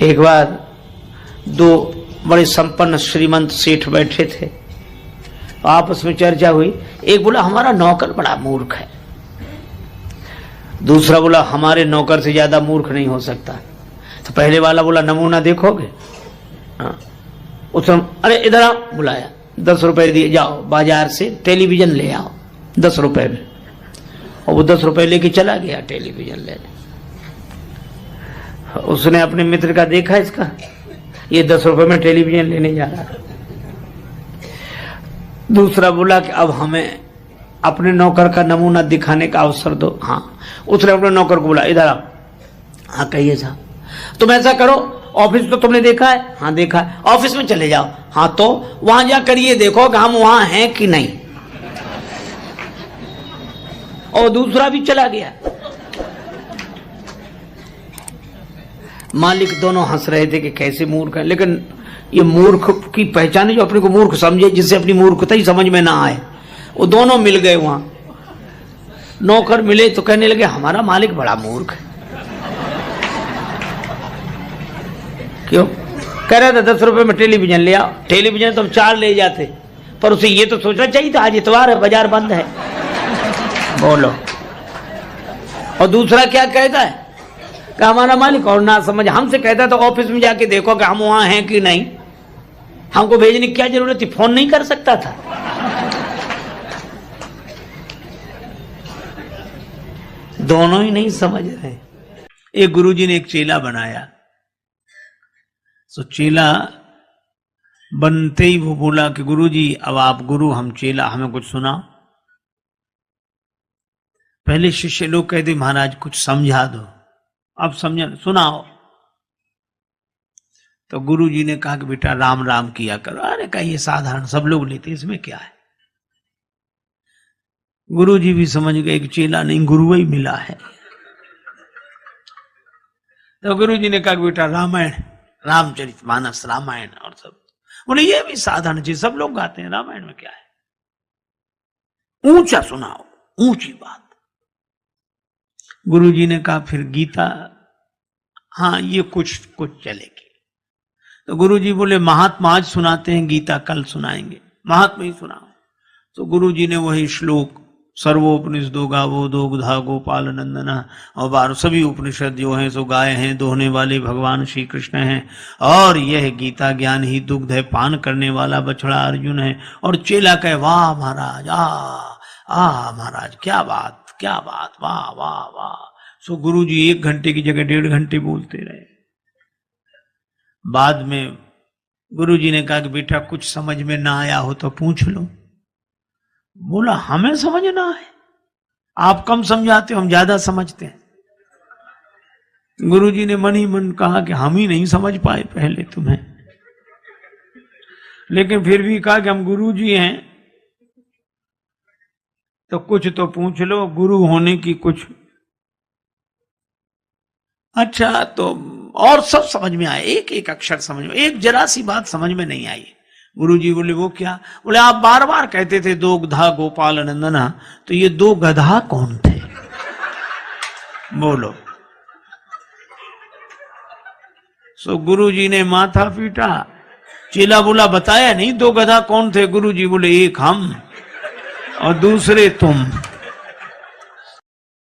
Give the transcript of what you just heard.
एक बार दो बड़े संपन्न श्रीमंत सेठ बैठे थे, आपस में चर्चा हुई। एक बोला हमारा नौकर बड़ा मूर्ख है, दूसरा बोला हमारे नौकर से ज्यादा मूर्ख नहीं हो सकता। तो पहले वाला बोला नमूना देखोगे? हाँ। उसने अरे इधर आओ, बुलाया, 10 रुपए दिए, जाओ बाजार से टेलीविजन ले आओ 10 रुपए में। और वो 10 रुपए लेके चला गया टेलीविजन लेने। उसने अपने मित्र का देखा, इसका ये 10 रुपए में टेलीविजन लेने जा रहा है। दूसरा बोला कि अब हमें अपने नौकर का नमूना दिखाने का अवसर दो। हाँ, उसने अपने नौकर को बोला इधर आओ। हाँ कहिए साहब। तुम ऐसा करो, ऑफिस तो तुमने देखा है? हाँ देखा है। ऑफिस में चले जाओ। हाँ तो वहां जाकर ये देखो कि हम वहां हैं कि नहीं। और दूसरा भी चला गया। मालिक दोनों हंस रहे थे कि कैसे मूर्ख है, लेकिन ये मूर्ख की पहचान है जो अपने को मूर्ख समझे, जिससे अपनी मूर्खता ही समझ में ना आए। वो दोनों मिल गए वहां। नौकर मिले तो कहने लगे हमारा मालिक बड़ा मूर्ख है। क्यों? कह रहा था 10 रुपए में टेलीविजन ले आओ। टेलीविजन तो हम 4 ले जाते, पर उसे ये तो सोचना चाहिए था आज इतवार है, बाजार बंद है। बोलो। और दूसरा क्या कहता है कि हमारा मालिक और ना समझ हमसे कहता तो ऑफिस में जाके देखो कि हम वहां हैं कि नहीं। हमको भेजने की क्या जरूरत थी, फोन नहीं कर सकता था। दोनों ही नहीं समझ रहे। एक गुरुजी ने एक चेला बनाया, तो चेला बनते ही वो बोला कि गुरुजी अब आप गुरु हम चेला, हमें कुछ सुनाओ। पहले शिष्य लोग कहते महाराज कुछ समझा दो, अब समझा सुनाओ। तो गुरुजी ने कहा कि बेटा राम राम किया करो। अरे कहा ये साधारण सब लोग लेते, इसमें क्या है। गुरुजी भी समझ गए कि चेला नहीं गुरु ही मिला है। तो गुरुजी ने कहा बेटा रामायण, रामचरितमानस, रामायण और सब। बोले ये भी साधारण चीज, सब लोग गाते हैं, रामायण में क्या है। ऊंचा सुनाओ, ऊंची बात। गुरुजी ने कहा फिर गीता, हाँ ये कुछ चलेगी। तो गुरुजी बोले महात्मा आज सुनाते हैं, गीता कल सुनाएंगे, महात्मा ही सुनाओ। तो गुरुजी ने वही श्लोक सर्वोपनिषदो गावो दुग्धा गोपाल नंदना और 12 सभी उपनिषद जो हैं सो गाय हैं, दोहने वाले भगवान श्री कृष्ण हैं। और यह गीता ज्ञान ही दुग्ध है, पान करने वाला बछड़ा अर्जुन है। और चेला कहे वाह महाराज, आ महाराज क्या बात, क्या बात, वाह वाह वाह। सो गुरुजी 1 घंटे की जगह 1.5 घंटे बोलते रहे। बाद में गुरुजी ने कहा कि बेटा कुछ समझ में ना आया हो तो पूछ लो। बोला हमें समझना है, आप कम समझाते हो, हम ज्यादा समझते हैं। गुरुजी ने मन ही मन कहा कि हम ही नहीं समझ पाए पहले तुम्हें, लेकिन फिर भी कहा कि हम गुरुजी हैं तो कुछ तो पूछ लो, गुरु होने की कुछ। अच्छा तो और सब समझ में आए, एक एक अक्षर समझ में, एक जरा सी बात समझ में नहीं आई। गुरुजी बोले वो क्या? बोले आप बार बार कहते थे दो गधा गोपाल नंदना, तो ये 2 गधा कौन थे? बोलो। सो गुरुजी ने माथा पीटा। चेला बोला बताया नहीं 2 गधा कौन थे? गुरुजी बोले एक हम और दूसरे तुम।